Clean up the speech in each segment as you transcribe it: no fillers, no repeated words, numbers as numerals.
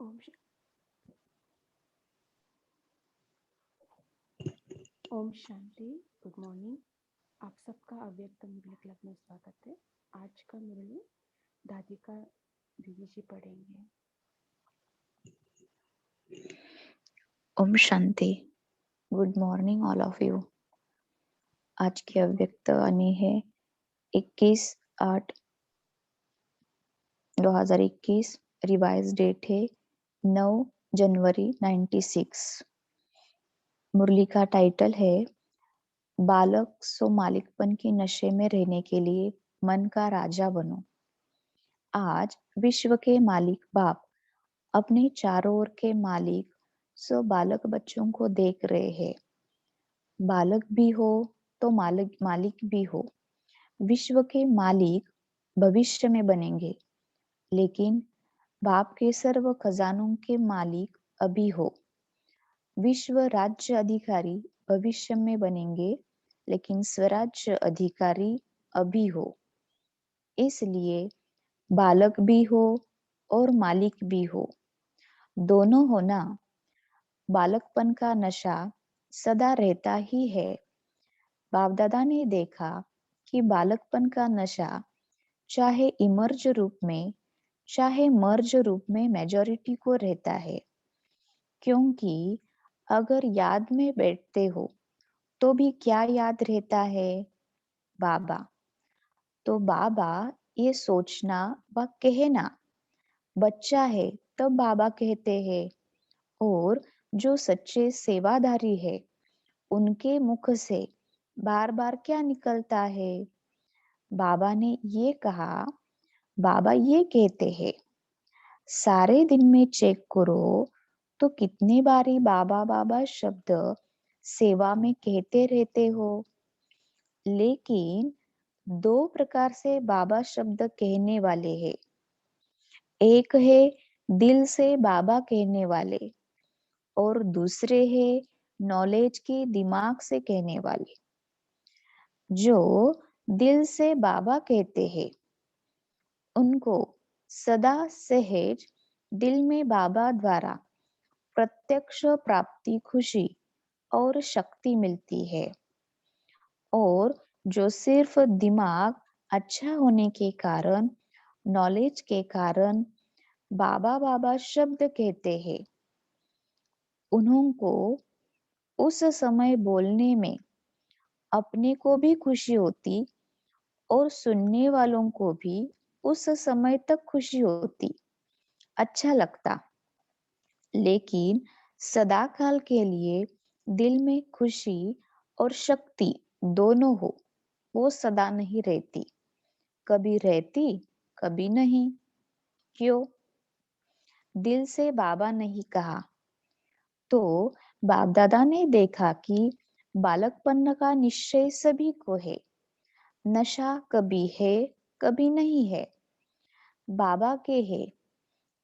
ओम श- ओम Shanti. Good morning. आप सबका अव्यक्त मुरली क्लब में स्वागत है। आज का मुरली दादिका दीदी जी पढ़ेंगे। Om Shanti. Good morning all of you. आज की अव्यक्त वाणी है 21/8/2021। रिवाइज डेट है 9 जनवरी 96। मुरली का टाइटल है बालक सो मालिकपन के नशे में रहने के लिए मन का राजा बनो। आज विश्व के मालिक बाप अपने चारों ओर के मालिक सो बालक बच्चों को देख रहे हैं। बालक भी हो तो मालिक भी हो। विश्व के मालिक भविष्य में बनेंगे, लेकिन बाप के सर्व खजानों के मालिक अभी हो। विश्व राज्य अधिकारी भविष्य में बनेंगे, लेकिन स्वराज्य अधिकारी अभी हो। इसलिए बालक भी हो और मालिक भी हो, दोनों होना। बालकपन का नशा सदा रहता ही है। बाप दादा ने देखा कि बालकपन का नशा चाहे इमर्ज रूप में चाहे मर्ज रूप में मेजॉरिटी को रहता है, क्योंकि अगर याद में बैठते हो तो भी क्या याद रहता है? बाबा। तो बाबा ये सोचना व कहना, बच्चा है तब बाबा कहते हैं, और जो सच्चे सेवादारी है उनके मुख से बार बार क्या निकलता है? बाबा ने ये कहा, बाबा ये कहते हैं, सारे दिन में चेक करो तो कितने बारी बाबा बाबा शब्द सेवा में कहते रहते हो। लेकिन दो प्रकार से बाबा शब्द कहने वाले हैं। एक है दिल से बाबा कहने वाले, और दूसरे है नॉलेज के दिमाग से कहने वाले। जो दिल से बाबा कहते हैं उनको सदा सहज दिल में बाबा द्वारा प्रत्यक्ष प्राप्ति, खुशी और शक्ति मिलती है। और जो सिर्फ दिमाग अच्छा होने के कारण, नॉलेज के कारण बाबा बाबा शब्द कहते हैं, उन्होंने उस समय बोलने में अपने को भी खुशी होती और सुनने वालों को भी उस समय तक खुशी होती, अच्छा लगता। लेकिन सदाकाल के लिए दिल में खुशी और शक्ति दोनों हो, वो सदा नहीं रहती। कभी रहती, कभी नहीं। क्यों? दिल से बाबा नहीं कहा तो बाप दादा ने देखा कि बालकपन का निश्चय सभी को है। नशा कभी है, कभी नहीं है। बाबा के है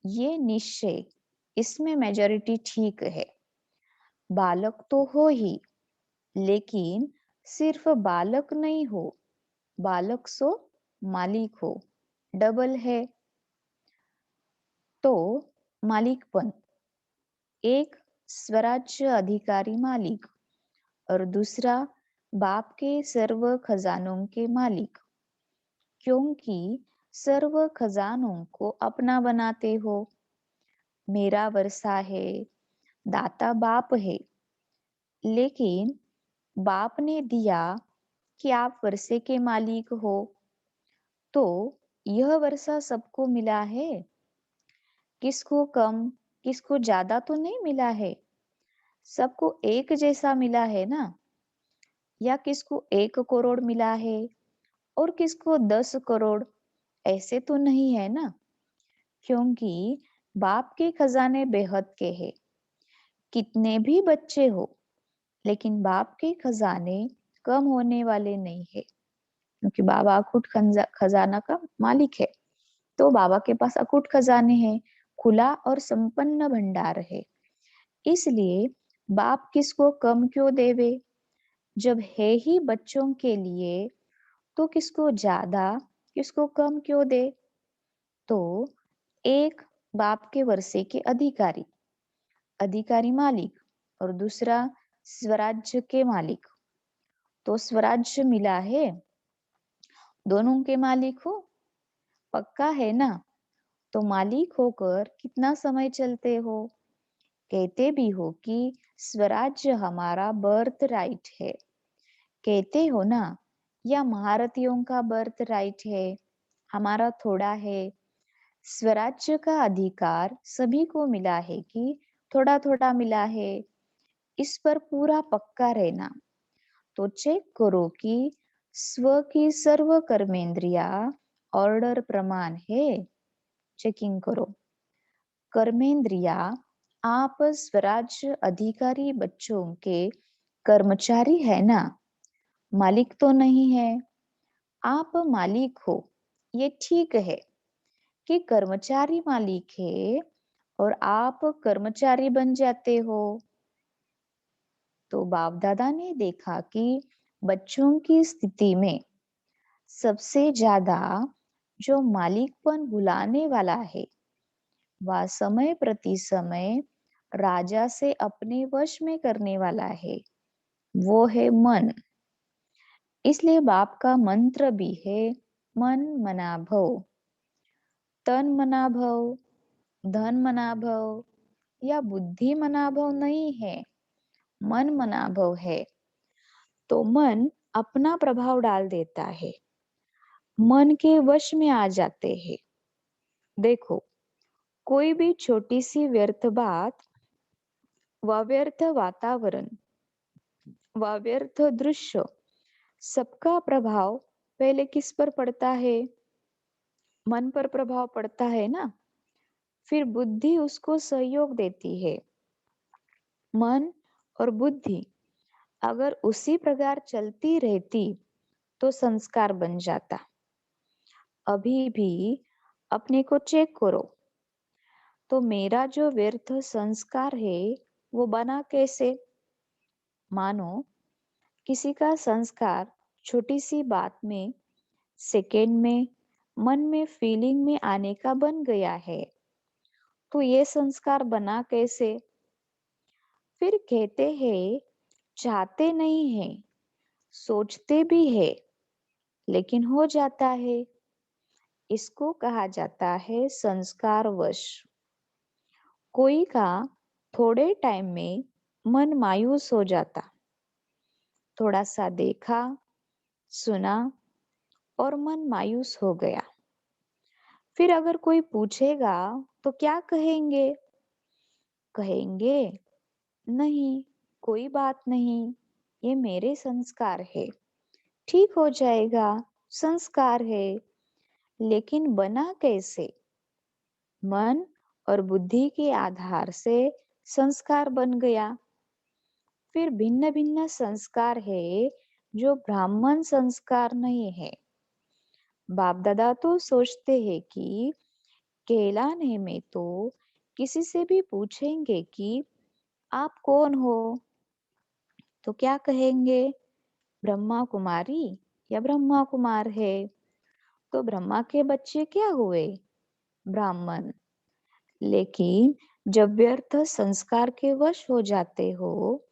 ये निश्चय, इसमें मेजॉरिटी ठीक है। बालक तो हो ही, लेकिन सिर्फ बालक नहीं हो, बालक सो मालिक हो, डबल है। तो मालिकपन, एक स्वराज्य अधिकारी मालिक और दूसरा बाप के सर्व खजानों के मालिक। क्योंकि सर्व खजानों को अपना बनाते हो। मेरा वर्षा है, दाता बाप है, लेकिन बाप ने दिया कि आप वर्षे के मालिक हो, तो यह वर्षा सबको मिला है। किसको कम, किसको ज्यादा तो नहीं मिला है, सबको एक जैसा मिला है ना। या किसको 1 करोड़ मिला है और किसको 10 करोड़, ऐसे तो नहीं है ना। क्योंकि बाप के खजाने बेहद के हैं। कितने भी बच्चे हो, लेकिन बाप के खजाने कम होने वाले नहीं है, क्योंकि बाबा अखुट खजाना का मालिक है। तो बाबा के पास अखुट खजाने हैं, खुला और संपन्न भंडार है। इसलिए बाप किसको कम क्यों देवे? जब है ही बच्चों के लिए, तो किसको ज्यादा, किसको कम क्यों दे? तो एक बाप के वर्षे के अधिकारी, अधिकारी मालिक, और दूसरा स्वराज्य के मालिक। तो स्वराज्य मिला है, दोनों के मालिक हो, पक्का है ना? तो मालिक होकर कितना समय चलते हो? कहते भी हो कि स्वराज्य हमारा बर्थ राइट है, कहते हो ना? या महारथियों का बर्थ राइट है, हमारा थोड़ा है? स्वराज्य का अधिकार सभी को मिला है कि थोड़ा थोड़ा मिला है? इस पर पूरा पक्का रहना। तो चेक करो कि स्व की सर्व कर्मेंद्रिया ऑर्डर प्रमाण है, चेकिंग करो। कर्मेंद्रिया, आप स्वराज्य अधिकारी बच्चों के कर्मचारी है ना, मालिक तो नहीं है। आप मालिक हो, ये ठीक है कि कर्मचारी मालिक है और आप कर्मचारी बन जाते हो। तो बाप दादा ने देखा कि बच्चों की स्थिति में सबसे ज्यादा जो मालिकपन भुलाने वाला है, वह समय प्रति समय राजा से अपने वश में करने वाला है, वो है मन। इसलिए बाप का मंत्र भी है मन मना भव। तन मना भव, धन मना भव या बुद्धि मना भव नहीं है, मन मना भव है। तो मन अपना प्रभाव डाल देता है, मन के वश में आ जाते हैं। देखो, कोई भी छोटी सी व्यर्थ बात व व्यर्थ वातावरण व व्यर्थ दृश्य, सबका प्रभाव पहले किस पर पड़ता है? मन पर प्रभाव पड़ता है ना। फिर बुद्धि उसको सहयोग देती है। मन और बुद्धि अगर उसी प्रकार चलती रहती तो संस्कार बन जाता। अभी भी अपने को चेक करो, तो मेरा जो व्यर्थ संस्कार है वो बना कैसे? मानो किसी का संस्कार छोटी सी बात में, सेकेंड में, मन में फीलिंग में आने का बन गया है, तो ये संस्कार बना कैसे? फिर कहते हैं चाहते नहीं है, सोचते भी है, लेकिन हो जाता है। इसको कहा जाता है संस्कार वश। कोई का थोड़े टाइम में मन मायूस हो जाता, थोड़ा सा देखा, सुना और मन मायूस हो गया। फिर अगर कोई पूछेगा तो क्या कहेंगे? कहेंगे नहीं, कोई बात नहीं, ये मेरे संस्कार है, ठीक हो जाएगा, संस्कार है। लेकिन बना कैसे? मन और बुद्धि के आधार से संस्कार बन गया। फिर भिन्न भिन्न संस्कार है जो ब्राह्मण संस्कार नहीं है। बाप दादा तो सोचते हैं कि कहलाने में तो किसी से भी पूछेंगे कि आप कौन हो, तो क्या कहेंगे? ब्रह्मा कुमारी या ब्रह्मा कुमार है। तो ब्रह्मा के बच्चे क्या हुए? ब्राह्मण। लेकिन जब व्यर्थ संस्कार के वश हो जाते हो,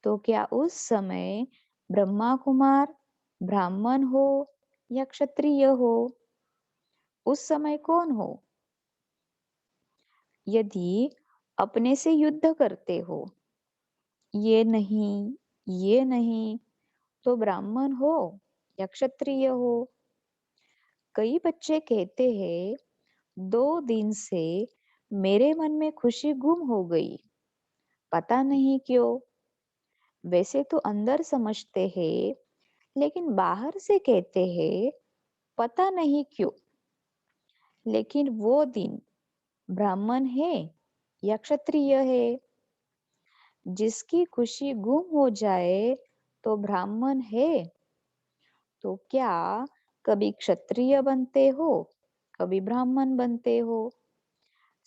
तो क्या उस समय ब्रह्मा कुमार ब्राह्मण हो या क्षत्रिय हो? उस समय कौन हो? यदि अपने से युद्ध करते हो, ये नहीं, तो ब्राह्मण हो या क्षत्रिय हो? कई बच्चे कहते हैं 2 दिन से मेरे मन में खुशी गुम हो गई, पता नहीं क्यों। वैसे तो अंदर समझते हैं, लेकिन बाहर से कहते हैं पता नहीं क्यों। लेकिन वो दिन ब्राह्मण है या क्षत्रिय है? जिसकी खुशी गुम हो जाए तो ब्राह्मण है। तो क्या कभी क्षत्रिय बनते हो, कभी ब्राह्मण बनते हो?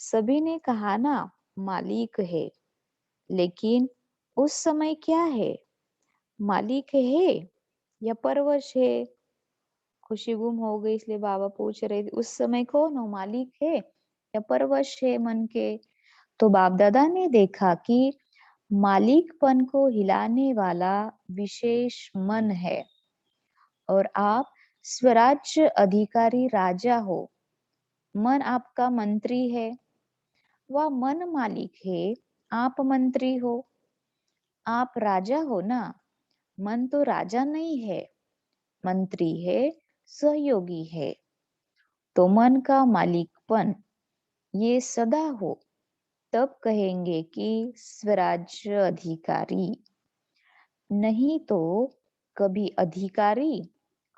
सभी ने कहा ना मालिक है, लेकिन उस समय क्या है? मालिक है या परवश है? खुशी गुम हो गई इसलिए बाबा पूछ रहे थे उस समय कौन हो, मालिक है या परवश है मन के। तो बाप दादा ने देखा कि मालिकपन को हिलाने वाला विशेष मन है और आप स्वराज्य अधिकारी राजा हो। मन आपका मंत्री है, वह मन मालिक है, आप मंत्री हो। आप राजा हो ना, मन तो राजा नहीं है, मंत्री है, सहयोगी है। तो मन का मालिकपन ये सदा हो, तब कहेंगे कि स्वराज्य अधिकारी। नहीं तो कभी अधिकारी,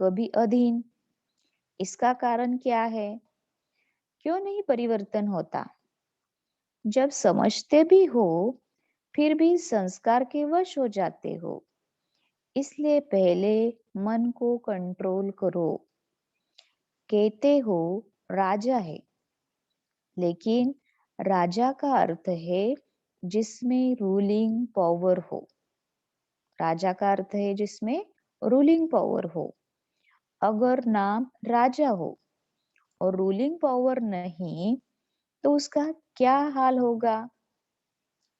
कभी अधीन। इसका कारण क्या है? क्यों नहीं परिवर्तन होता? जब समझते भी हो, फिर भी संस्कार के वश हो जाते हो। इसलिए पहले मन को कंट्रोल करो। कहते हो राजा है, लेकिन राजा का अर्थ है जिसमें रूलिंग पावर हो। राजा का अर्थ है जिसमें रूलिंग पावर हो। अगर नाम राजा हो और रूलिंग पावर नहीं, तो उसका क्या हाल होगा?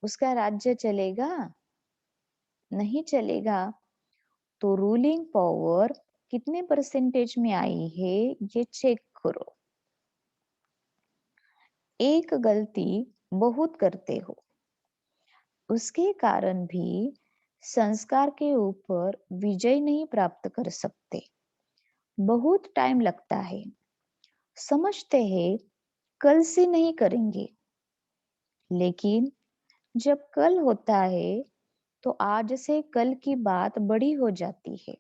उसका राज्य चलेगा? नहीं चलेगा। तो रूलिंग पावर कितने परसेंटेज में आई है, ये चेक करो। एक गलती बहुत करते हो, उसके कारण भी संस्कार के ऊपर विजय नहीं प्राप्त कर सकते। बहुत टाइम लगता है। समझते हैं कल से नहीं करेंगे, लेकिन जब कल होता है तो आज से कल की बात बड़ी हो जाती है।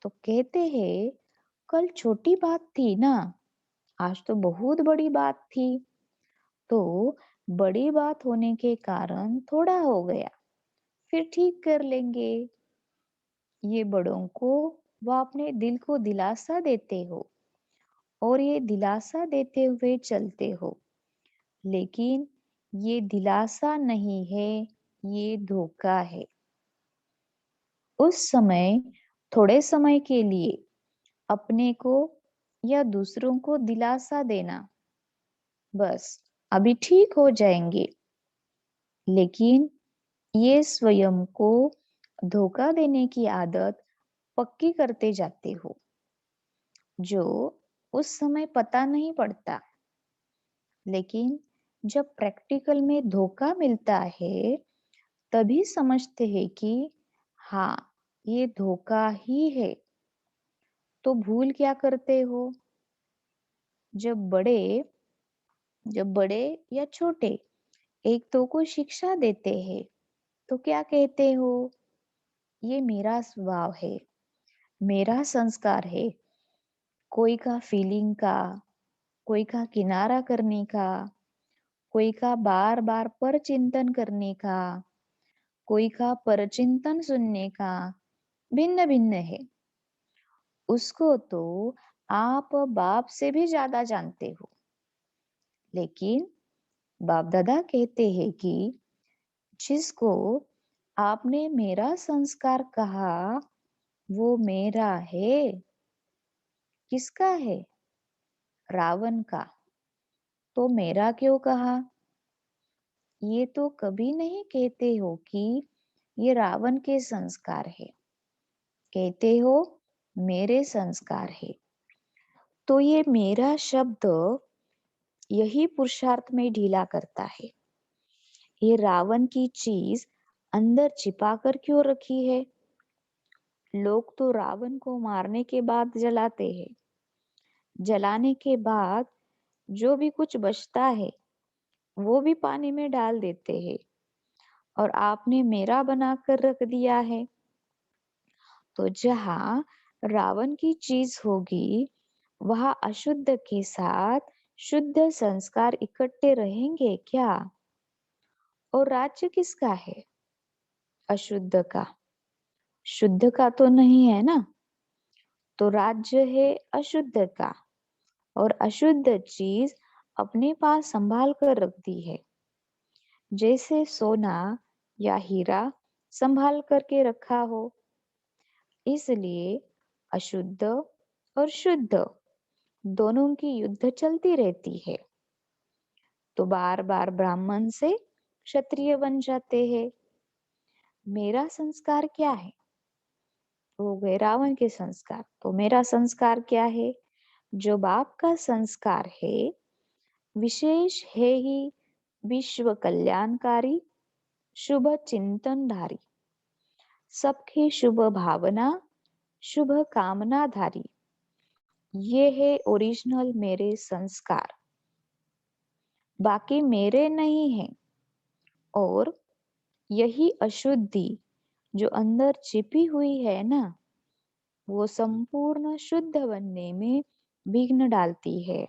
तो कहते हैं कल छोटी बात थी ना, आज तो बहुत बड़ी बात थी। तो बड़ी बात होने के कारण थोड़ा हो गया, फिर ठीक कर लेंगे। ये बड़ों को वह अपने दिल को दिलासा देते हो और ये दिलासा देते हुए चलते हो, लेकिन ये दिलासा नहीं है, ये धोखा है। उस समय थोड़े समय के लिए अपने को या दूसरों को दिलासा देना, बस अभी ठीक हो जाएंगे। लेकिन ये स्वयं को धोखा देने की आदत पक्की करते जाते हो, जो उस समय पता नहीं पड़ता। लेकिन जब प्रैक्टिकल में धोखा मिलता है, तभी समझते हैं कि हाँ, ये धोखा ही है। तो भूल क्या करते हो? जब बड़े जब बड़े या छोटे एक तो को शिक्षा देते हैं, तो क्या कहते हो? ये मेरा स्वभाव है, मेरा संस्कार है। कोई का फीलिंग का, कोई का किनारा करने का, कोई का बार बार पर चिंतन करने का, कोई का परचिंतन सुनने का, भिन्न भिन्न है। उसको तो आप बाप से भी ज्यादा जानते हो। लेकिन बाप दादा कहते हैं कि जिसको आपने मेरा संस्कार कहा, वो मेरा है। किसका है? रावण का। तो मेरा क्यों कहा? ये तो कभी नहीं कहते हो कि ये रावण के संस्कार है। कहते हो मेरे संस्कार है। तो ये मेरा शब्द यही पुरुषार्थ में ढीला करता है। ये रावण की चीज अंदर छिपा कर क्यों रखी है? लोग तो रावण को मारने के बाद जलाते हैं। जलाने के बाद जो भी कुछ बचता है, वो भी पानी में डाल देते हैं और आपने मेरा बनाकर रख दिया है। तो जहाँ रावण की चीज होगी, वहां अशुद्ध के साथ शुद्ध संस्कार इकट्ठे रहेंगे क्या? और राज्य किसका है? अशुद्ध का। शुद्ध का तो नहीं है ना। तो राज्य है अशुद्ध का, और अशुद्ध चीज अपने पास संभाल कर रखती है, जैसे सोना या हीरा संभाल करके रखा हो। इसलिए अशुद्ध और शुद्ध दोनों की युद्ध चलती रहती है। तो बार बार ब्राह्मण से क्षत्रिय बन जाते हैं। मेरा संस्कार क्या है? हो गए रावण के संस्कार। तो मेरा संस्कार क्या है? जो बाप का संस्कार है विशेष है ही विश्व कल्याणकारी, शुभ चिंतनधारी, सबकी शुभ भावना, शुभ कामनाधारी। ये है ओरिजिनल मेरे संस्कार, बाकी मेरे नहीं है। और यही अशुद्धि जो अंदर छिपी हुई है ना, वो संपूर्ण शुद्ध बनने में विघ्न डालती है।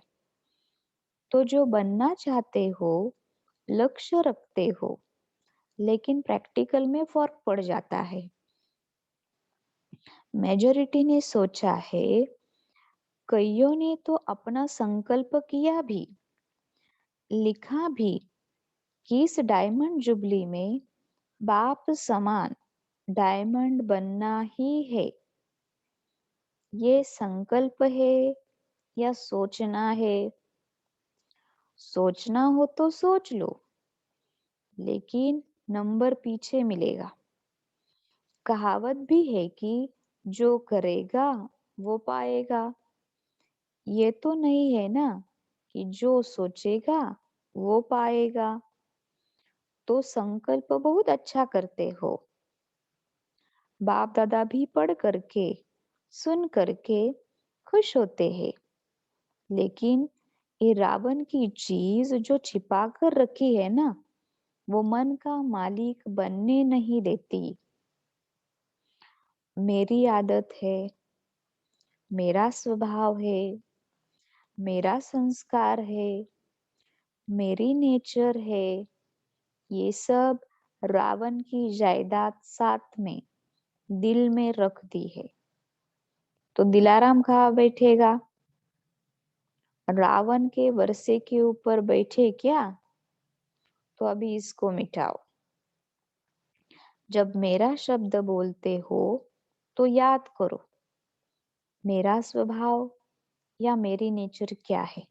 तो जो बनना चाहते हो, लक्ष्य रखते हो, लेकिन प्रैक्टिकल में फर्क पड़ जाता है। मेजॉरिटी ने सोचा है, कईयों ने तो अपना संकल्प किया भी, लिखा भी कि इस डायमंड जुबली में बाप समान डायमंड बनना ही है। ये संकल्प है या सोचना है? सोचना हो तो सोच लो, लेकिन नंबर पीछे मिलेगा। कहावत भी है कि जो करेगा वो पाएगा। ये तो नहीं है ना कि जो सोचेगा वो पाएगा। तो संकल्प बहुत अच्छा करते हो, बाप दादा भी पढ़ करके सुन करके खुश होते हैं, लेकिन ये रावण की चीज जो छिपा कर रखी है ना, वो मन का मालिक बनने नहीं देती। मेरी आदत है, मेरा स्वभाव है, मेरा संस्कार है, मेरी नेचर है, ये सब रावण की जायदाद साथ में दिल में रख दी है। तो दिलाराम कहाँ बैठेगा? रावण के वर्षे के ऊपर बैठे क्या? तो अभी इसको मिटाओ। जब मेरा शब्द बोलते हो तो याद करो, मेरा स्वभाव या मेरी नेचर क्या है।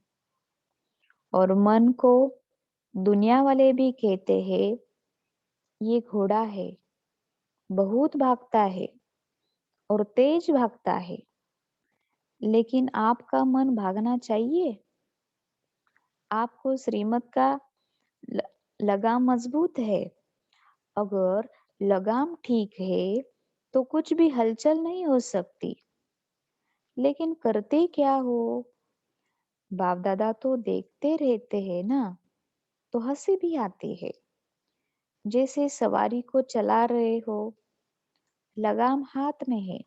और मन को दुनिया वाले भी कहते हैं, ये घोड़ा है, बहुत भागता है और तेज भागता है, लेकिन आपका मन भागना चाहिए। आपको श्रीमत का लगाम मजबूत है। अगर लगाम ठीक है तो कुछ भी हलचल नहीं हो सकती। लेकिन करते क्या हो? बाप दादा तो देखते रहते हैं ना, तो हंसी भी आती है। जैसे सवारी को चला रहे हो, लगाम हाथ में है,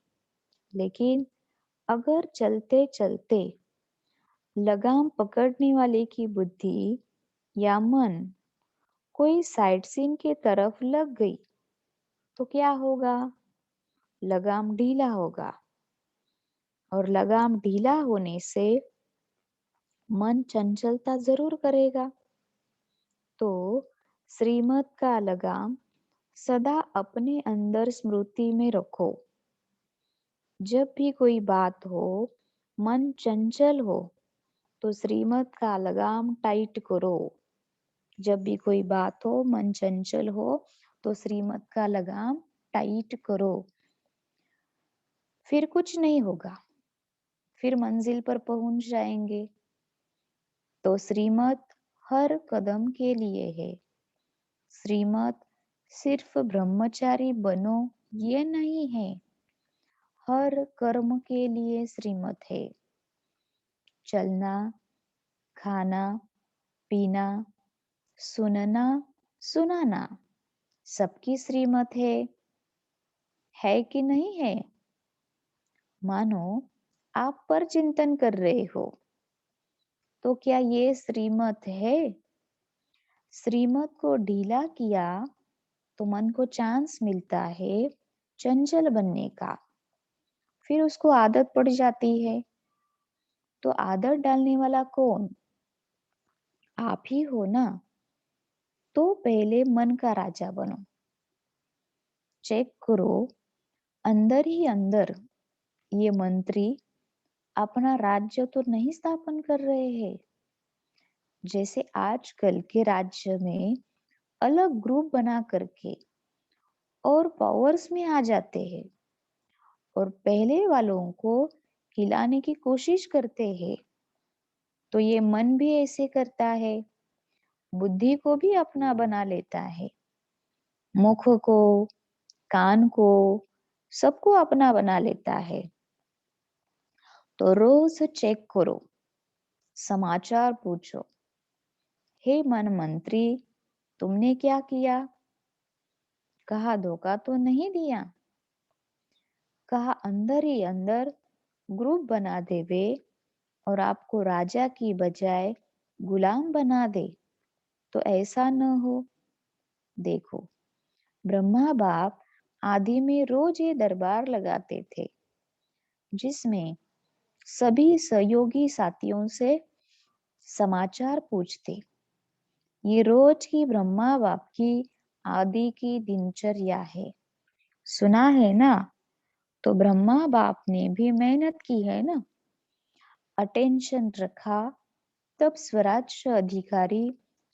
लेकिन अगर चलते चलते लगाम पकड़ने वाले की बुद्धि या मन कोई साइड सीन के तरफ लग गई तो क्या होगा? लगाम ढीला होगा, और लगाम ढीला होने से मन चंचलता जरूर करेगा। तो श्रीमत का लगाम सदा अपने अंदर स्मृति में रखो। जब भी कोई बात हो, मन चंचल हो, तो श्रीमत का लगाम टाइट करो। जब भी कोई बात हो, मन चंचल हो, तो श्रीमत का लगाम टाइट करो। फिर कुछ नहीं होगा, फिर मंजिल पर पहुंच जाएंगे। तो श्रीमत हर कदम के लिए है। श्रीमत सिर्फ ब्रह्मचारी बनो ये नहीं है, हर कर्म के लिए श्रीमत है। चलना, खाना, पीना, सुनना, सुनाना, सबकी श्रीमत है कि नहीं है? मानो आप पर चिंतन कर रहे हो, तो क्या ये श्रीमत है? श्रीमत को ढीला किया तो मन को चांस मिलता है चंचल बनने का। फिर उसको आदत पड़ जाती है। तो आदत डालने वाला कौन? आप ही हो ना। तो पहले मन का राजा बनो। चेक करो, अंदर ही अंदर ये मंत्री अपना राज्य तो नहीं स्थापन कर रहे हैं। जैसे आजकल के राज्य में अलग ग्रुप बना करके और पावर्स में आ जाते हैं और पहले वालों को खिलाने की कोशिश करते हैं, तो ये मन भी ऐसे करता है, बुद्धि को भी अपना बना लेता है, मुख को, कान को, सबको अपना बना लेता है। तो रोज चेक करो, समाचार पूछो, हे मन मंत्री, तुमने क्या किया? कहा धोखा तो नहीं दिया? कहा अंदर ही अंदर ग्रुप बना देवे और आपको राजा की बजाय गुलाम बना दे, तो ऐसा न हो। देखो, ब्रह्मा बाप आदि में रोज ये दरबार लगाते थे, जिसमें सभी सहयोगी साथियों से समाचार पूछते। ये रोज की ब्रह्मा बाप की आदि की दिनचर्या है। सुना है ना? तो ब्रह्मा बाप ने भी मेहनत की है ना, अटेंशन रखा, तब स्वराज्य अधिकारी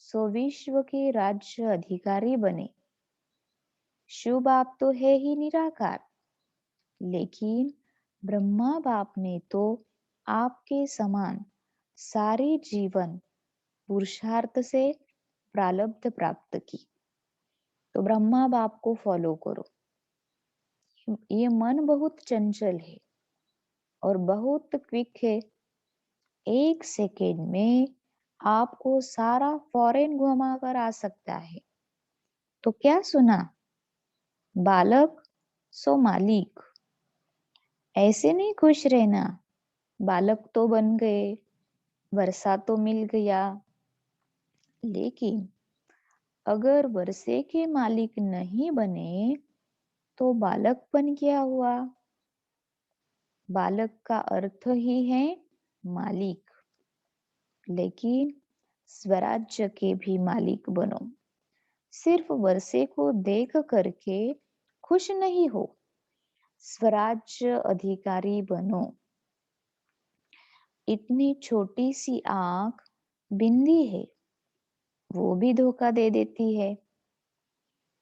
सो विश्व के राज्य अधिकारी बने। शिव बाप तो है ही निराकार, लेकिन ब्रह्मा बाप ने तो आपके समान सारे जीवन पुरुषार्थ से प्रारब्ध प्राप्त की। तो ब्रह्मा बाप को फॉलो करो। ये मन बहुत चंचल है और बहुत क्विक है। 1 सेकेंड में आपको सारा फॉरेन घुमा कर आ सकता है। तो क्या सुना? बालक सो मालिक। ऐसे नहीं खुश रहना, बालक तो बन गए, वर्षा तो मिल गया, लेकिन अगर वर्षे के मालिक नहीं बने तो बालकपन क्या हुआ? बालक का अर्थ ही है मालिक, लेकिन स्वराज्य के भी मालिक बनो। सिर्फ वर्षे को देख करके खुश नहीं हो, स्वराज्य अधिकारी बनो। इतनी छोटी सी आंख बिंदी है, वो भी धोखा दे देती है।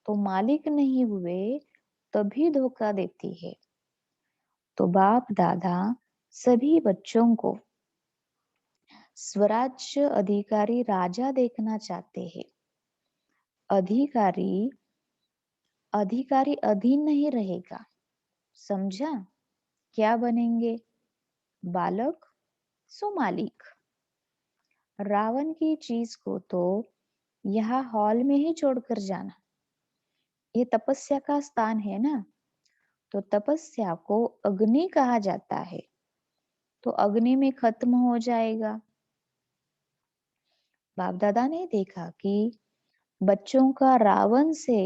तो मालिक नहीं हुए तभी धोखा देती है। तो बाप दादा सभी बच्चों को स्वराज्य अधिकारी राजा देखना चाहते हैं। अधिकारी अधिकारी अधीन नहीं रहेगा, समझा? क्या बनेंगे? बालक सो मालिक। रावण की चीज को तो यहाँ हॉल में ही छोड़कर जाना। ये तपस्या का स्थान है ना, तो तपस्या को अग्नि कहा जाता है, तो अग्नि में खत्म हो जाएगा। बाप दादा ने देखा कि बच्चों का रावण से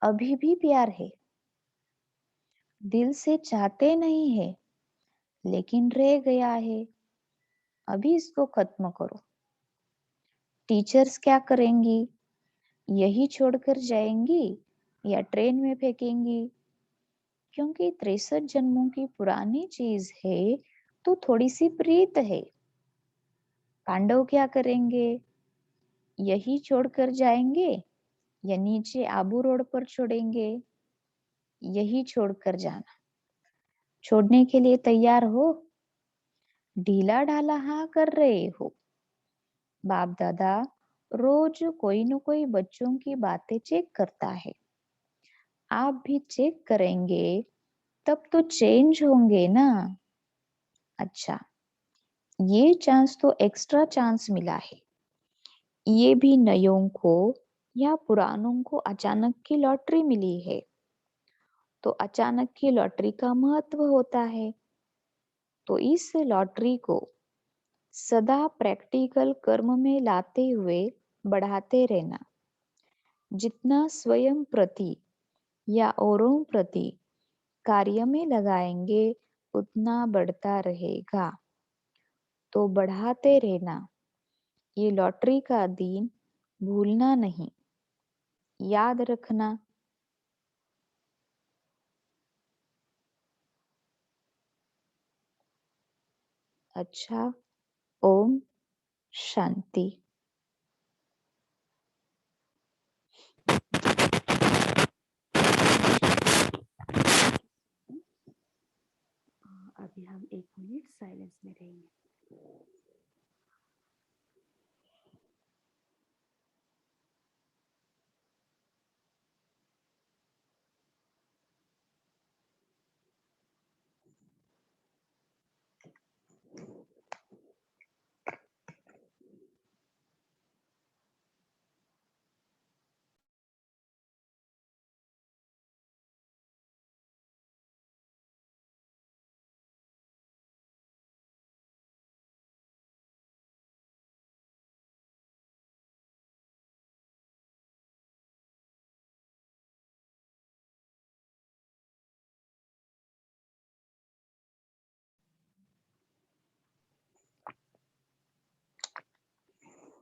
अभी भी प्यार है, दिल से चाहते नहीं है, लेकिन रह गया है, अभी इसको खत्म करो। टीचर्स क्या करेंगी? यही छोड़कर जाएंगी या ट्रेन में फेंकेंगी? क्योंकि 63 जन्मों की पुरानी चीज है, तो थोड़ी सी प्रीत है। पांडव क्या करेंगे? यही छोड़कर जाएंगे या नीचे आबू रोड पर छोड़ेंगे? यही छोड़कर जाना। छोड़ने के लिए तैयार हो? ढीला ढाला हाँ कर रहे हो? बाप दादा रोज कोई न कोई बच्चों की बातें चेक करता है। आप भी चेक करेंगे तब तो चेंज होंगे ना। अच्छा, ये चांस तो एक्स्ट्रा चांस मिला है। ये भी नयों को या पुरानों को अचानक की लॉटरी मिली है। तो अचानक की लॉटरी का महत्व होता है। तो इस लॉटरी को सदा प्रैक्टिकल कर्म में लाते हुए बढ़ाते रहना। जितना स्वयं प्रति या औरों प्रति कार्य में लगाएंगे, उतना बढ़ता रहेगा। तो बढ़ाते रहना। ये लॉटरी का दिन भूलना नहीं, याद रखना। अच्छा, ओम शांति। अभी हम 1 मिनट साइलेंस में रहेंगे।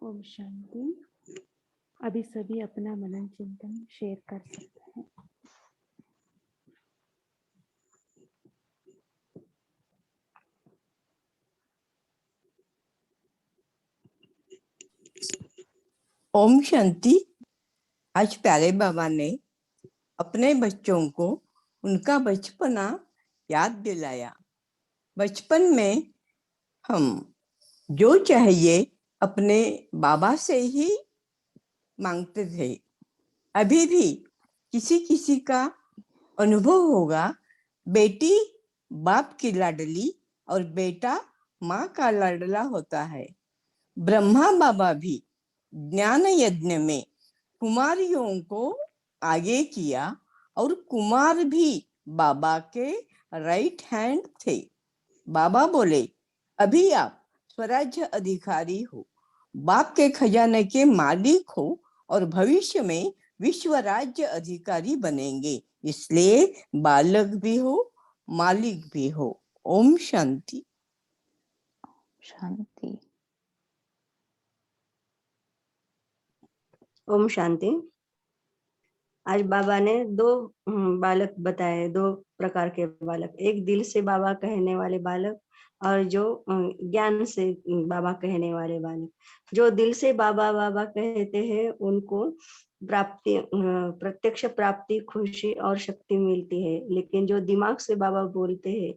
ओम शांति। अभी सभी अपना मनन चिंतन शेयर कर सकते हैं। ओम शांति। आज प्यारे बाबा ने अपने बच्चों को उनका बचपना याद दिलाया। बचपन में हम जो चाहिए अपने बाबा से ही मांगते थे। अभी भी किसी किसी का अनुभव होगा, बेटी बाप की लाडली और बेटा माँ का लाडला होता है। ब्रह्मा बाबा भी ज्ञान यज्ञ में कुमारियों को आगे किया और कुमार भी बाबा के राइट हैंड थे। बाबा बोले, अभी आप स्वराज्य अधिकारी हो, बाप के खजाने के मालिक हो और भविष्य में विश्व राज्य अधिकारी बनेंगे, इसलिए बालक भी हो मालिक भी हो। ओम शांति। शांति। ओम शांति। आज बाबा ने दो बालक बताए, दो प्रकार के बालक। एक दिल से बाबा कहने वाले बालक और जो ज्ञान से बाबा कहने वाले बालक। जो दिल से बाबा बाबा कहते हैं उनको प्राप्ति, प्रत्यक्ष प्राप्ति, खुशी और शक्ति मिलती है। लेकिन जो दिमाग से बाबा बोलते हैं,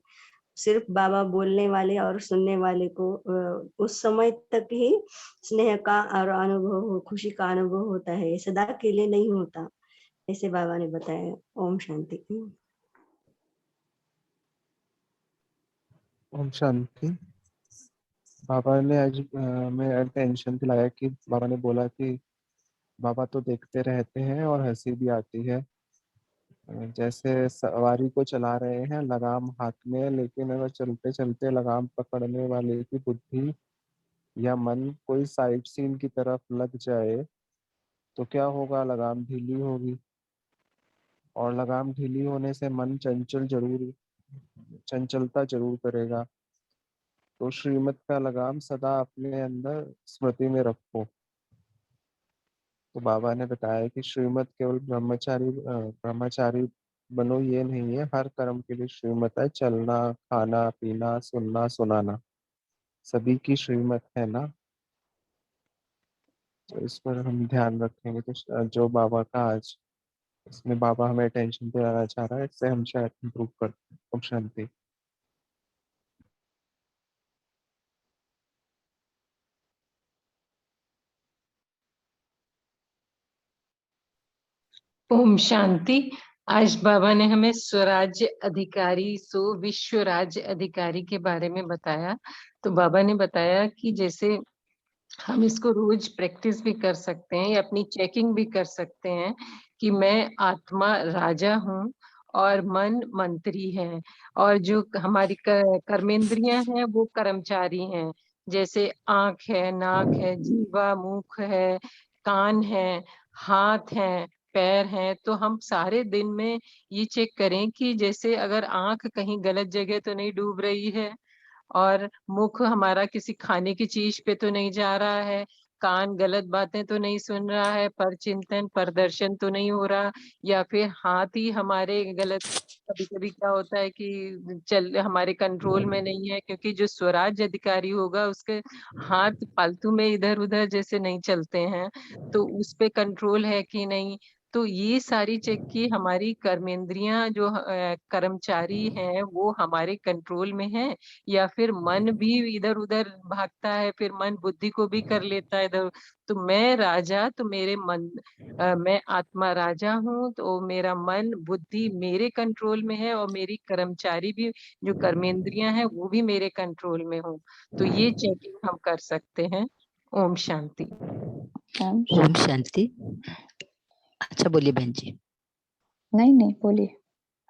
सिर्फ बाबा बोलने वाले और सुनने वाले को उस समय तक ही स्नेह का और अनुभव, खुशी का अनुभव होता है, सदा के लिए नहीं होता, ऐसे बाबा ने बताया। ओम शांति। ओम शांति। बाबा ने आज में अटेंशन दिलाया कि बाबा ने बोला कि बाबा तो देखते रहते हैं और हंसी भी आती है। जैसे सवारी को चला रहे हैं, लगाम हाथ में, लेकिन अगर चलते चलते लगाम पकड़ने वाले की बुद्धि या मन कोई साइड सीन की तरफ लग जाए तो क्या होगा? लगाम ढीली होगी, और लगाम ढीली होने से मन चंचलता जरूर करेगा। तो श्रीमत का लगाम सदा अपने अंदर स्मृति में रखो। तो बाबा ने बताया कि श्रीमत केवल ब्रह्मचारी बनो ये नहीं है, हर कर्म के लिए श्रीमत है। चलना, खाना, पीना, सुनना, सुनाना, सभी की श्रीमत है ना। तो इस पर हम ध्यान रखेंगे तो जो बाबा का आज इसमें बाबा हमें अटेंशन दिलाना चाह रहा है, इससे हम शायद इम्प्रूव करते हैं। ओम शांति। ओम शांति। आज बाबा ने हमें स्वराज्य अधिकारी सो विश्व राज्य अधिकारी के बारे में बताया। तो बाबा ने बताया कि जैसे हम इसको रोज प्रैक्टिस भी कर सकते हैं या अपनी चेकिंग भी कर सकते हैं कि मैं आत्मा राजा हूँ और मन मंत्री है, और जो हमारी कर्मेंद्रियां हैं वो कर्मचारी हैं। जैसे आंख है, नाक है, जीवा, मुख है, कान है, हाथ है, पैर हैं। तो हम सारे दिन में ये चेक करें कि जैसे अगर आंख कहीं गलत जगह तो नहीं डूब रही है, और मुख हमारा किसी खाने की चीज पे तो नहीं जा रहा है, कान गलत बातें तो नहीं सुन रहा है, पर चिंतन प्रदर्शन तो नहीं हो रहा, या फिर हाथ ही हमारे गलत, कभी कभी क्या होता है कि चल हमारे कंट्रोल में नहीं है, क्योंकि जो स्वराज अधिकारी होगा उसके हाथ फालतू में इधर उधर जैसे नहीं चलते हैं, तो उस पे कंट्रोल है कि नहीं। तो तो ये सारी चेक की हमारी कर्मेंद्रियां जो कर्मचारी हैं वो हमारे कंट्रोल में है, या फिर मन भी इधर उधर भागता है, फिर मन बुद्धि को भी कर लेता है इधर। तो मैं राजा, तो मेरे मन मैं आत्मा राजा हूँ, तो मेरा मन बुद्धि मेरे कंट्रोल में है, और मेरी कर्मचारी भी जो कर्मेंद्रियां हैं वो भी मेरे कंट्रोल में हो। तो ये चेकिंग हम कर सकते हैं। ओम शांति। ओम ओम शांति। अच्छा बोलिए बहन जी। नहीं नहीं बोलिए।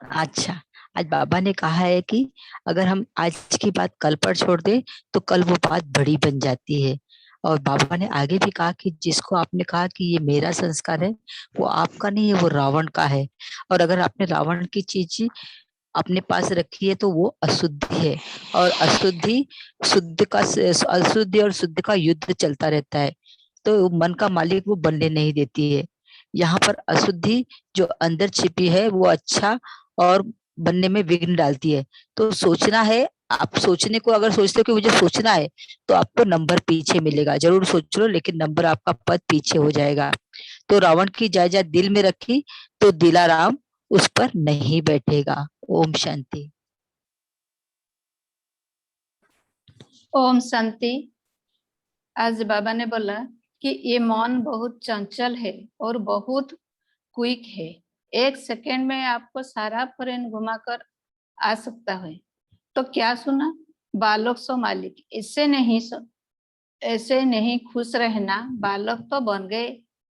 अच्छा, आज बाबा ने कहा है कि अगर हम आज की बात कल पर छोड़ दे तो कल वो बात बड़ी बन जाती है। और बाबा ने आगे भी कहा कि जिसको आपने कहा कि ये मेरा संस्कार है, वो आपका नहीं है, वो रावण का है। और अगर आपने रावण की चीज अपने पास रखी है तो वो अशुद्धि है। और अशुद्धि अशुद्धि और शुद्ध का युद्ध चलता रहता है, तो मन का मालिक वो बनने नहीं देती है। यहाँ पर अशुद्धि जो अंदर छिपी है वो अच्छा और बनने में विघ्न डालती है। तो सोचना है, आप सोचने को अगर सोचते हो कि मुझे सोचना है तो आपको नंबर पीछे मिलेगा, जरूर सोच लो, लेकिन नंबर आपका पद पीछे हो जाएगा। तो रावण की जायदाद दिल में रखी तो दिलाराम उस पर नहीं बैठेगा। ओम शांति। ओम शांति। आज बाबा ने बोला कि ये मन बहुत चंचल है और बहुत क्विक है, 1 सेकेंड में आपको सारा फॉरेन घुमाकर आ सकता है। तो क्या सुना, बालक सो मालिक, ऐसे नहीं खुश रहना। बालक तो बन गए,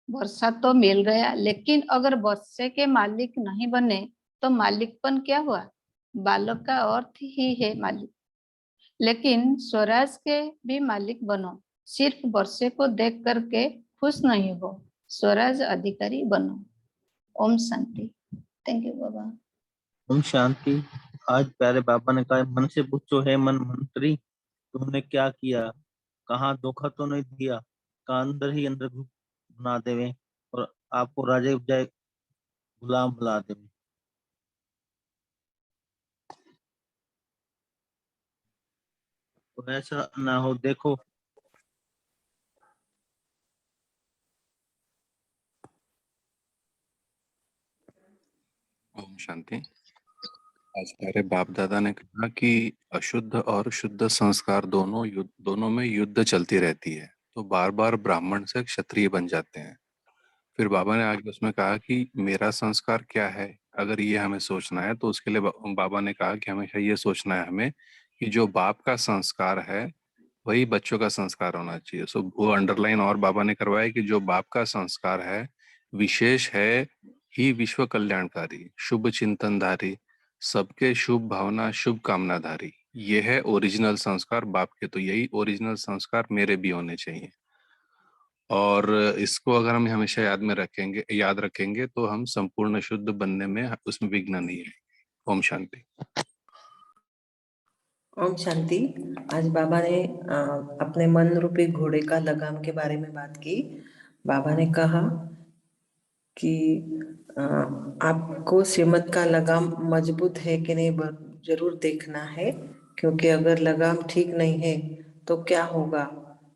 वर्षा तो मिल गया, लेकिन अगर वर्षे के मालिक नहीं बने तो मालिकपन क्या हुआ? बालक का अर्थ ही है मालिक। लेकिन स्वराज के भी मालिक बनो, सिर्फ वर्षे को देख करके खुश नहीं हो, स्वराज अधिकारी बनो। ओम शांति। थैंक यू बाबा। ओम शांति। आज प्यारे बाबा ने कहा, मन से पूछो है मन मंत्री, तुमने क्या किया, कहाँ धोखा तो नहीं दिया, का अंदर ही अंदर बना देवे और आपको राजे बजाय गुलाम बुला देवे। तो ऐसा ना हो। देखो ओम शांति। आज हमारे बाप दादा ने कहा कि अशुद्ध और शुद्ध संस्कार दोनों में युद्ध चलती रहती है, तो बार बार ब्राह्मण से क्षत्रिय बन जाते हैं। फिर बाबा ने आगे उसमें कहा कि मेरा संस्कार क्या है, अगर ये हमें सोचना है तो उसके लिए बाबा ने कहा कि हमेशा ये सोचना है हमें कि जो बाप का संस्कार है वही बच्चों का संस्कार होना चाहिए। सो वो अंडरलाइन और बाबा ने करवाया कि जो बाप का संस्कार है विशेष है ही विश्व कल्याणकारी, शुभ चिंतनधारी, सबके शुभ भावना शुभ कामनाधारी, ये है ओरिजिनल संस्कार बाप के। तो यही ओरिजिनल संस्कार मेरे भी होने चाहिए, और इसको अगर हम हमेशा याद रखेंगे तो हम संपूर्ण शुद्ध बनने में उसमें विघ्न नहीं है। ओम शांति। ओम शांति। आज बाबा ने अपने मन रूपी घोड़े का लगाम के बारे में बात की। बाबा ने कहा कि आपको श्रीमत का लगाम मजबूत है कि नहीं जरूर देखना है, क्योंकि अगर लगाम ठीक नहीं है तो क्या होगा।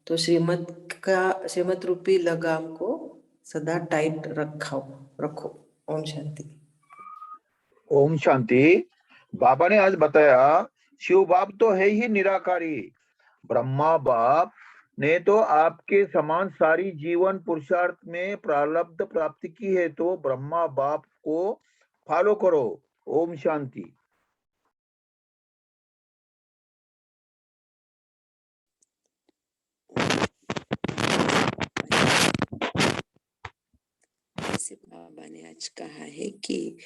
तो श्रीमत रूपी लगाम को सदा टाइट रखो। ओम शांति। ओम शांति। बाबा ने आज बताया शिव बाप तो है ही निराकारी, ब्रह्मा बाप ने तो आपके समान सारी जीवन पुरुषार्थ में प्रारब्ध प्राप्ति की है, तो ब्रह्मा बाप को फॉलो करो। ओम शांति। जैसे बाबा ने आज कहा है कि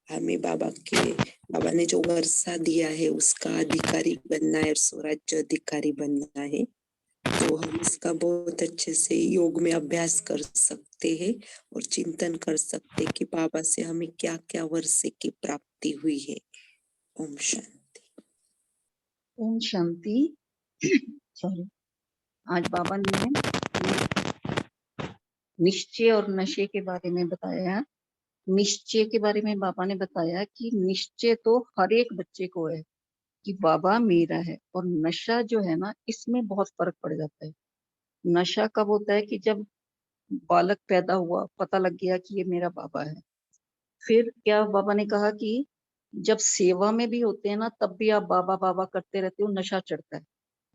हमें बाबा ने जो वर्षा दिया है उसका अधिकारी बनना है और स्वराज्य अधिकारी बनना है, तो हम इसका बहुत अच्छे से योग में अभ्यास कर सकते हैं और चिंतन कर सकते हैं कि बाबा से हमें क्या क्या वर्षे की प्राप्ति हुई है। ओम शांति। ओम शांति। सॉरी। आज बाबा ने निश्चय और नशे के बारे में बताया। निश्चय के बारे में बाबा ने बताया कि निश्चय तो हर एक बच्चे को है कि बाबा मेरा है, और नशा जो है ना, इसमें बहुत फर्क पड़ जाता है। नशा कब होता है कि जब बालक पैदा हुआ, पता लग गया कि ये मेरा बाबा है। फिर क्या बाबा ने कहा कि जब सेवा में भी होते हैं ना, तब भी आप बाबा बाबा करते रहते हो, नशा चढ़ता है।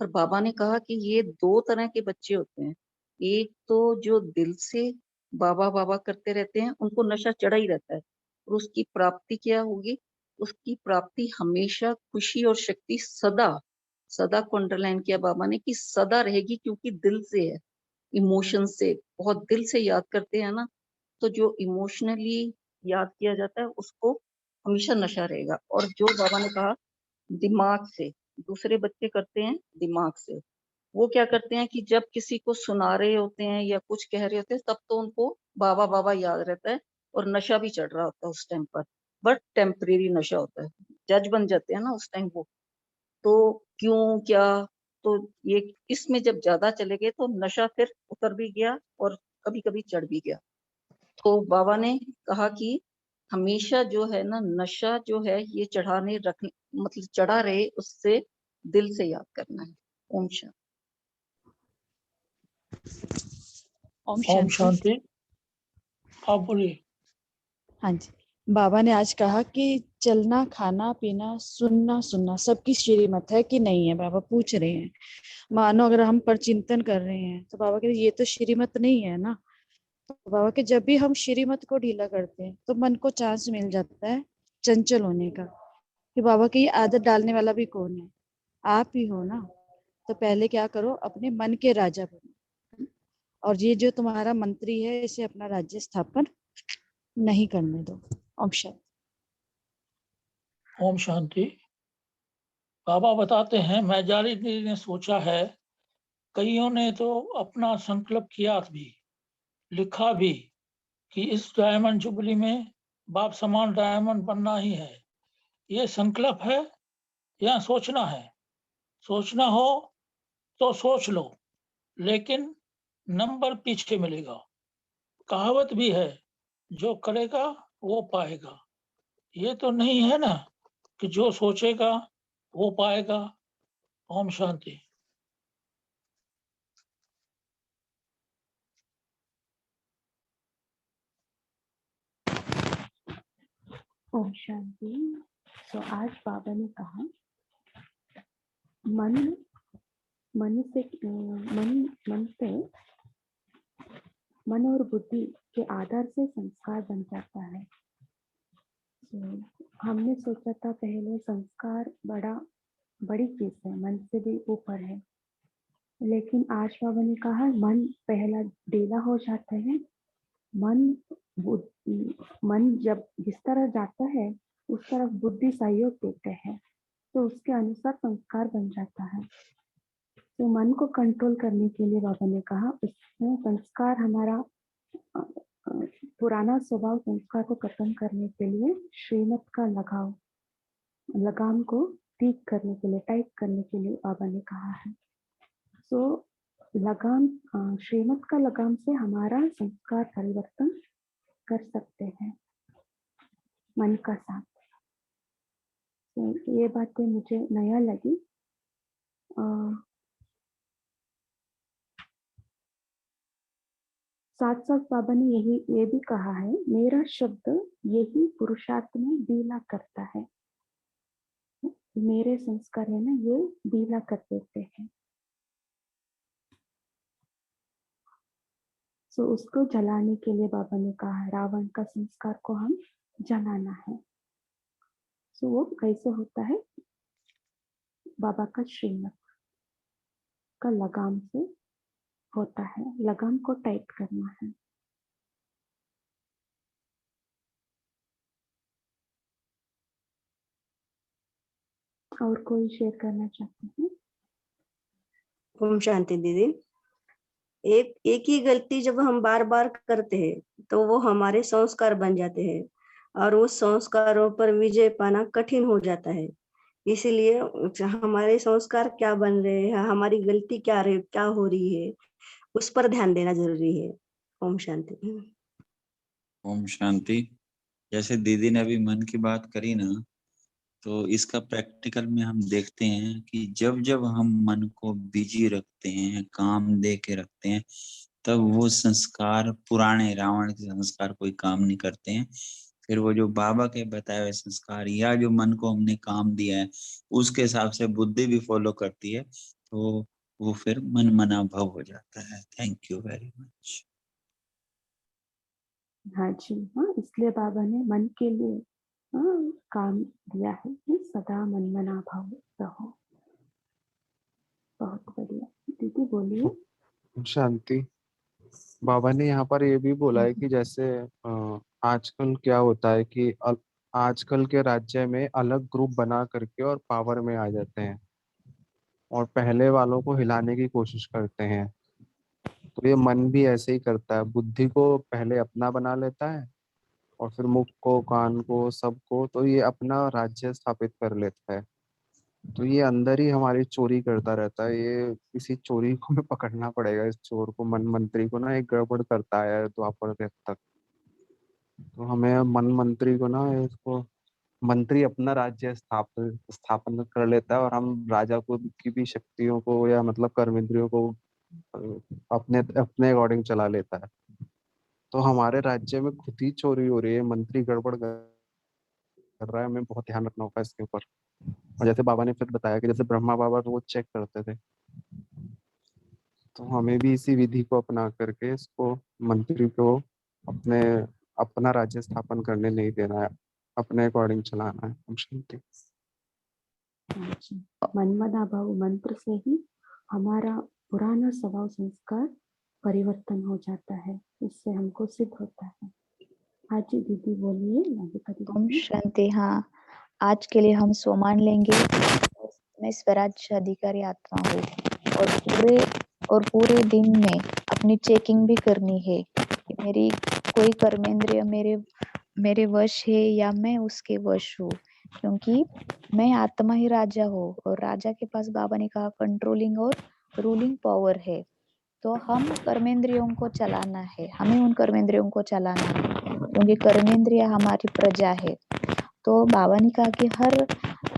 पर बाबा ने कहा कि ये दो तरह के बच्चे होते हैं। एक तो जो दिल से बाबा बाबा करते रहते हैं, उनको नशा चढ़ा ही रहता है, और उसकी प्राप्ति क्या होगी? उसकी प्राप्ति हमेशा खुशी और शक्ति सदा सदा को अंडरलाइन किया बाबा ने कि सदा रहेगी, क्योंकि दिल से है, इमोशन से, बहुत दिल से याद करते हैं ना, तो जो इमोशनली याद किया जाता है उसको हमेशा नशा रहेगा। और जो बाबा ने कहा दिमाग से, दूसरे बच्चे करते हैं दिमाग से। वो क्या करते हैं कि जब किसी को सुना रहे होते हैं या कुछ कह रहे होते हैं, तब तो उनको बाबा बाबा याद रहता है और नशा भी चढ़ रहा होता है उस टाइम पर, बट टेम्परेरी नशा होता है। जज बन जाते हैं ना उस टाइम वो, तो क्यों क्या, तो ये इसमें जब ज्यादा चले गए तो नशा फिर उतर भी गया और कभी कभी चढ़ भी गया। तो बाबा ने कहा कि हमेशा जो है ना, नशा जो है ये चढ़ाने रख, मतलब चढ़ा रहे, उससे दिल से याद करना है। ओम शांति। ओम ओम शांति। शांति। आप बोलिए। हाँ जी, बाबा ने आज कहा कि चलना, खाना, पीना, सुनना सुनना सबकी श्रीमत है कि नहीं है। बाबा पूछ रहे हैं, मानो अगर हम पर चिंतन कर रहे हैं तो बाबा कहते ये तो श्रीमत नहीं है ना। तो बाबा के जब भी हम श्रीमत को ढीला करते हैं तो मन को चांस मिल जाता है चंचल होने का, कि बाबा की ये आदत डालने वाला भी कौन है? आप ही हो ना। तो पहले क्या करो, अपने मन के राजा बनो, और ये जो तुम्हारा मंत्री है इसे अपना राज्य स्थापन नहीं करने दो। ओम शांति। ओम शांति। बाबा बताते हैं, मैजारी दीदी ने सोचा है, कईयों ने तो अपना संकल्प किया भी, लिखा भी कि इस डायमंड जुबली में बाप समान डायमंड बनना ही है। ये संकल्प है या सोचना है? सोचना हो तो सोच लो, लेकिन नंबर पीछे मिलेगा। कहावत भी है, जो करेगा वो पाएगा। ये तो नहीं है ना कि जो सोचेगा वो पाएगा। ओम शांति। ओम शांति। तो आज बाबा ने कहा मन मन से मन और बुद्धि के आधार से संस्कार बन जाता है। तो हमने सोचा था पहले संस्कार बड़ी चीज है, मन से भी ऊपर है, लेकिन आज बाबा ने कहा मन पहला ढीला हो जाता है। मन जब जिस तरह जाता है उस तरफ बुद्धि सहयोग देते हैं, तो उसके अनुसार संस्कार बन जाता है। तो मन को कंट्रोल करने के लिए बाबा ने कहा उसमें संस्कार, हमारा पुराना स्वभाव संस्कार को खत्म करने के लिए श्रीमत का लगाम को ठीक करने के लिए, टाइट करने के लिए बाबा ने कहा है। तो लगाम, श्रीमत का लगाम से हमारा संस्कार परिवर्तन कर सकते हैं मन का साथ। तो ये बातें मुझे नया लगी। साथ साथ बाबा ने ये भी कहा है, मेरा शब्द यही पुरुषार्थ में ढीला करता है। मेरे संस्कार है ना, ये ढीला कर देते हैं। तो उसको जलाने के लिए बाबा ने कहा है, रावण का संस्कार को हम जलाना है। तो वो कैसे होता है? बाबा का श्रीमत का लगाम से होता है। लगाम को टाइट करना है। और कोई शेयर करना चाहते हैं? ओम शांति दीदी। एक ही गलती जब हम बार बार करते हैं तो वो हमारे संस्कार बन जाते हैं, और उस संस्कारों पर विजय पाना कठिन हो जाता है। इसीलिए हमारे संस्कार क्या बन रहे हैं, हमारी गलती क्या हो रही है, उस पर ध्यान देना जरूरी है। ओम शांति। ओम शांति। जैसे दीदी ने अभी मन की बात करी ना, तो इसका प्रैक्टिकल में हम देखते हैं कि जब जब हम मन को बिजी रखते हैं, काम दे के रखते हैं, तब वो संस्कार पुराने रावण के संस्कार कोई काम नहीं करते हैं। फिर वो जो बाबा के बताए हुए संस्कार या जो मन को हमने काम दिया है उसके हिसाब से बुद्धि भी फॉलो करती है, तो वो फिर मन मना भव हो जाता है। Thank you very much. हाँ जी, हाँ, इसलिए बाबा ने मन के लिए काम दिया है कि सदा मन मना भाव रहो। बहुत बढ़िया। दीदी बोलिए। ओम शांति। बाबा ने यहाँ पर ये भी बोला है कि जैसे आजकल क्या होता है कि आजकल के राज्य में अलग ग्रुप बना करके और पावर में आ जाते हैं और पहले वालों को हिलाने की कोशिश करते हैं। तो ये मन भी ऐसे ही करता है, बुद्धि को पहले अपना बना लेता है और फिर मुख को, कान को, सबको, तो ये अपना राज्य स्थापित कर लेता है। तो ये अंदर ही हमारी चोरी करता रहता है। ये इसी चोरी को हमें पकड़ना पड़ेगा, इस चोर को, मन मंत्री को ना। एक गड़बड़ करता है द्वापर देव तक। तो हमें मन मंत्री को ना, इसको, मंत्री अपना राज्य स्थापन कर लेता है और हम राजा को की भी शक्तियों को या मतलब कर्मेंद्रियों को अपने अपने अकॉर्डिंग चला लेता है। तो हमारे राज्य में खुद ही चोरी हो रही है, मंत्री गड़बड़ कर रहा है। हमें बहुत ध्यान रखना होगा इसके ऊपर। और जैसे बाबा ने फिर बताया कि जैसे ब्रह्मा बाबा रोज चेक करते थे, तो हमें भी इसी विधि को अपना करके इसको, मंत्री को अपने अपना राज्य स्थापन करने नहीं देना है, अपने अकॉर्डिंग चलाना है। हम शांति। हाँ जी, मन मना भाव मंत्र से ही हमारा पुराना स्वभाव संस्कार परिवर्तन हो जाता है, इससे हमको सिद्ध होता है। हाँ जी दीदी बोलिए। ओम शांति। हाँ, आज के लिए हम सोमान लेंगे। मैं स्वराज्य अधिकारी आत्मा हूँ और पूरे दिन में अपनी चेकिंग भी करनी है कि मेरी कोई कर्मेंद्रिय मेरे वश है या मैं उसके वश हूँ, क्योंकि मैं आत्मा ही राजा हूँ और राजा के पास बाबा ने कहा कंट्रोलिंग और रूलिंग पावर है। तो हम कर्मेंद्रियों को चलाना है, हमें उन कर्मेंद्रियों को चलाना है, क्योंकि कर्मेंद्रिय हमारी प्रजा है। तो बाबा ने कहा कि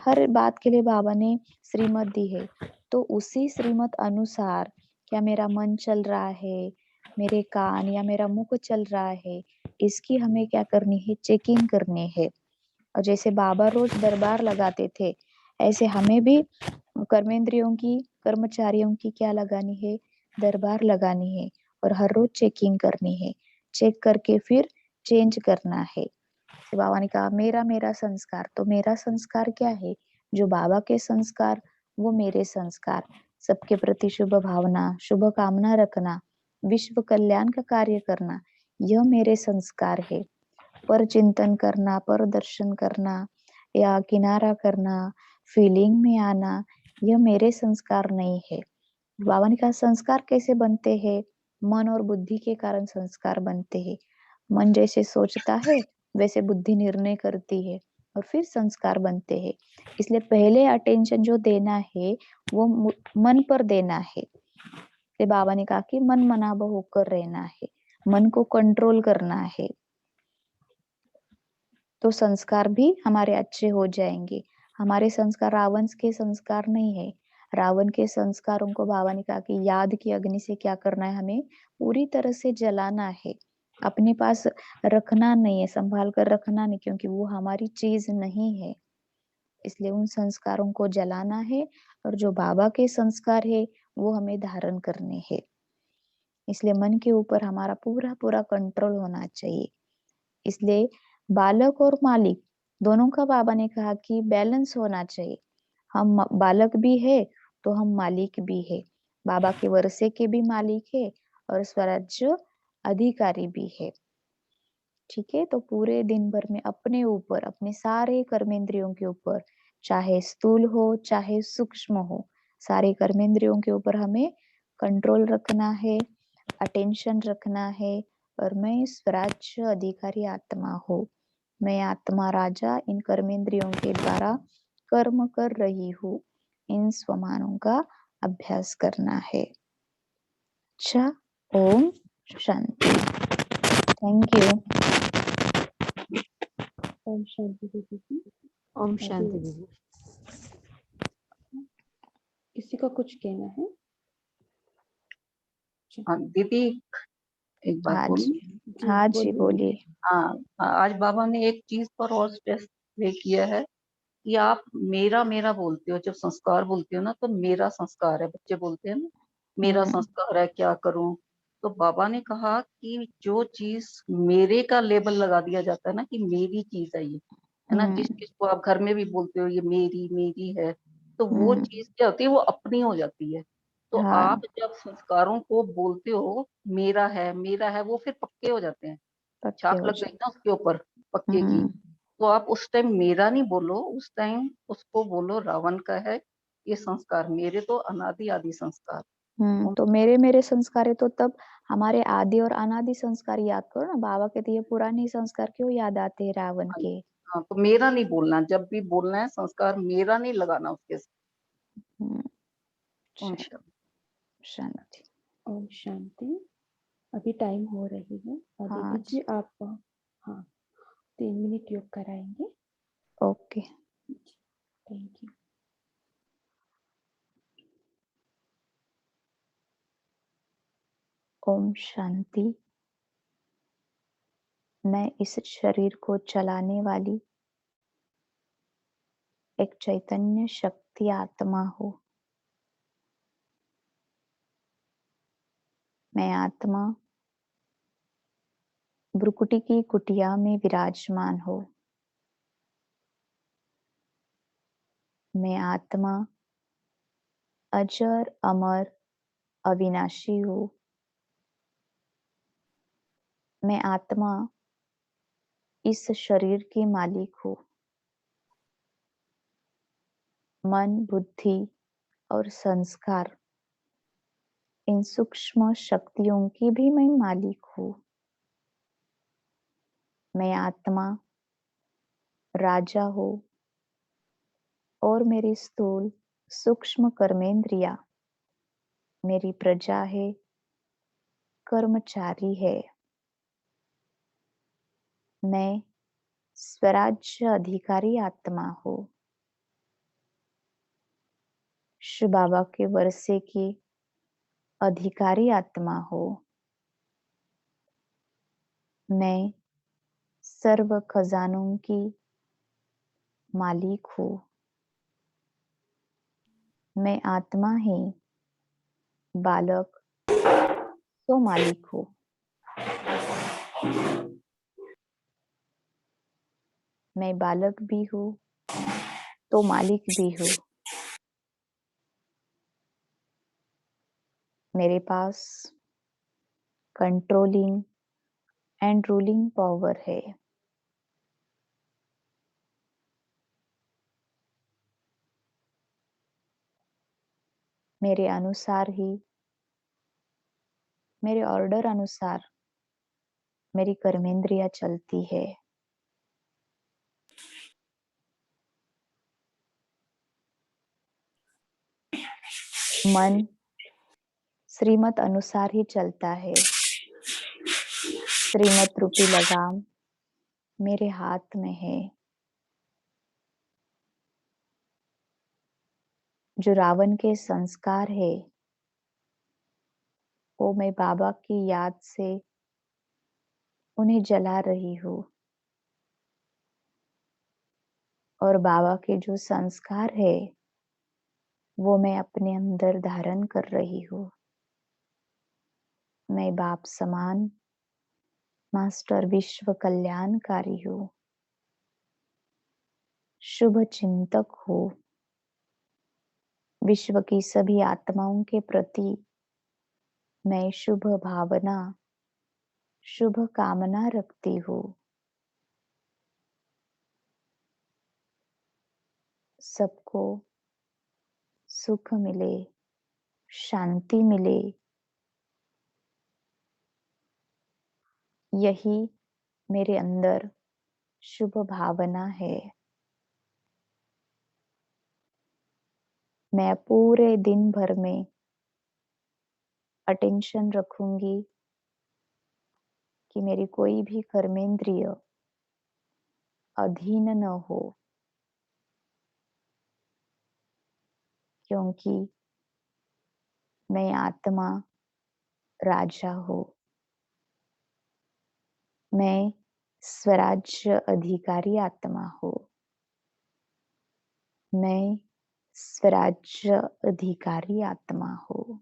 हर बात के लिए बाबा ने श्रीमत दी है, तो उसी श्रीमत अनुसार क्या मेरा मन चल रहा है, मेरे कान या मेरा मुख चल रहा है, इसकी हमें क्या करनी है, चेकिंग करनी है। और जैसे बाबा रोज दरबार लगाते थे, ऐसे हमें भी कर्मेंद्रियों की, कर्मचारियों की क्या लगानी है, दरबार लगानी है और हर रोज चेकिंग करनी है। चेक करके फिर चेंज करना है। बाबा ने कहा मेरा संस्कार, तो मेरा संस्कार क्या है, जो बाबा के संस्कार वो मेरे संस्कार। सबके प्रति शुभ भावना, शुभ कामना रखना, विश्व कल्याण का कार्य करना, यह मेरे संस्कार है। पर चिंतन करना, पर दर्शन करना या किनारा करना, फीलिंग में आना, यह मेरे संस्कार नहीं है। बाबा ने कहा संस्कार कैसे बनते हैं, मन और बुद्धि के कारण संस्कार बनते हैं। मन जैसे सोचता है वैसे बुद्धि निर्णय करती है और फिर संस्कार बनते हैं। इसलिए पहले अटेंशन जो देना है वो मन पर देना है। तो बाबा ने कहा कि मन मनाभ होकर रहना है, मन को कंट्रोल करना है, तो संस्कार भी हमारे अच्छे हो जाएंगे। हमारे संस्कार रावण के संस्कार नहीं है। रावण के संस्कारों को बाबा ने कहा कि याद की अग्नि से क्या करना है, हमें पूरी तरह से जलाना है, अपने पास रखना नहीं है, संभाल कर रखना नहीं, क्योंकि वो हमारी चीज नहीं है। इसलिए उन संस्कारों को जलाना है और जो बाबा के संस्कार है वो हमें धारण करने हैं। इसलिए मन के ऊपर हमारा पूरा पूरा कंट्रोल होना चाहिए। इसलिए बालक और मालिक दोनों का बाबा ने कहा कि बैलेंस होना चाहिए। हम बालक भी है तो हम मालिक भी है, बाबा के वर्षे के भी मालिक है और स्वराज्य अधिकारी भी है। ठीक है, तो पूरे दिन भर में अपने ऊपर, अपने सारे कर्मेंद्रियों के ऊपर, चाहे स्थूल हो चाहे सूक्ष्म हो, सारे कर्मेंद्रियों के ऊपर हमें कंट्रोल रखना है, अटेंशन रखना है। और मैं स्वराज्य अधिकारी आत्मा हूँ, मैं आत्मा राजा इन कर्मेंद्रियों के द्वारा कर्म कर रही हूँ, इन स्वमानों का अभ्यास करना है। अच्छा, ओम शांति। Thank you. ओम शांति दीदी। ओम शांति दीदी। किसी का कुछ कहना है? हाँ दीदी, एक बात हाँ बोलूं? जी, हाँ जी, बोलिए। हाँ, आज बाबा ने एक चीज पर और स्ट्रेस प्ले किया है कि आप मेरा मेरा बोलते हो, जब संस्कार बोलते हो ना, तो मेरा संस्कार है, बच्चे बोलते हैं ना मेरा संस्कार है, क्या करूं। तो बाबा ने कहा कि जो चीज मेरे का लेबल लगा दिया जाता है ना, कि मेरी चीज है ये, है ना, जिस चीज को आप घर में भी बोलते हो ये मेरी मेरी है, तो वो चीज क्या होती है, वो अपनी हो जाती है। तो हाँ, आप जब संस्कारों को बोलते हो मेरा है, वो फिर पक्के हो जाते हैं, पक्के छाप हो लग गई जाए। ना उसके ऊपर पक्के की। तो आप उस टाइम मेरा नहीं बोलो, उस टाइम उसको बोलो रावण का है ये संस्कार, मेरे तो अनादि आदि संस्कार। तो मेरे मेरे संस्कार है, तो तब हमारे आदि और अनादि संस्कार याद करो ना। बाबा कहते ये पुराने संस्कार क्यों याद आते हैं रावण के। हाँ, तो मेरा नहीं बोलना, जब भी बोलना है संस्कार मेरा नहीं लगाना उसके साथ। शांति। ओम शांति। अभी टाइम हो रही है, हाँ दीदी जी आप हाँ 3 मिनट योग कराएंगे। Okay. Thank you. Om Shanti. मैं इस शरीर को चलाने वाली एक चैतन्य शक्ति आत्मा हूँ। मैं आत्मा भ्रुकुटी की कुटिया में विराजमान हूँ। मैं आत्मा अजर अमर अविनाशी हूँ। मैं आत्मा इस शरीर की मालिक हूँ। मन, बुद्धि और संस्कार, इन सूक्ष्म शक्तियों की भी मैं मालिक हूँ। मैं आत्मा राजा हूँ और मेरी स्थूल सूक्ष्म कर्मेंद्रिया मेरी प्रजा है, कर्मचारी है। मैं स्वराज्य अधिकारी आत्मा हूँ। शिव बाबा के वर्षे की अधिकारी आत्मा हूँ। मैं सर्व खजानों की मालिक हूँ। मैं आत्मा ही बालक तो मालिक हूँ। मैं बालक भी हूँ तो मालिक भी हूँ। मेरे पास कंट्रोलिंग एंड रूलिंग पावर है। मेरे अनुसार ही, मेरे ऑर्डर अनुसार मेरी कर्मेंद्रिया चलती है। मन श्रीमत अनुसार ही चलता है। श्रीमत रूपी लगाम मेरे हाथ में है। जो रावण के संस्कार है वो मैं बाबा की याद से उन्हें जला रही हूँ, और बाबा के जो संस्कार है वो मैं अपने अंदर धारण कर रही हूँ। मैं बाप समान मास्टर विश्व कल्याणकारी हूँ, शुभ चिंतक हूँ। विश्व की सभी आत्माओं के प्रति मैं शुभ भावना, शुभ कामना रखती हूँ। सबको सुख मिले, शांति मिले, यही मेरे अंदर शुभ भावना है। मैं पूरे दिन भर में अटेंशन रखूंगी कि मेरी कोई भी कर्मेंद्रिय अधीन न हो, क्योंकि मैं आत्मा राजा हो। मैं स्वराज्य अधिकारी आत्मा हो। मैं स्वराज्य अधिकारी आत्मा हो।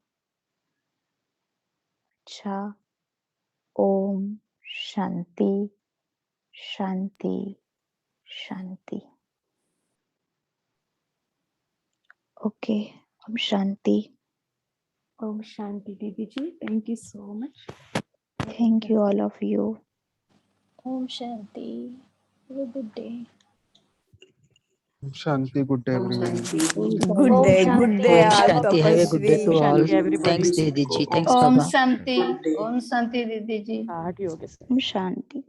अच्छा, ओम शांति शांति शांति। ओके, ओम शांति। ओम शांति दीदी ji, thank you so much. Thank you all of you. Om Shanti. Have a good day. Shanti, good day everyone. Good Om day Shanti. All Shanti, have a good day to all. Shanti everybody. Thanks दीदी जी, थैंक्स ओम बाबा। शांति। ओम शांति दीदी जी। स्टार्ट ही हो गया। ओम शांति।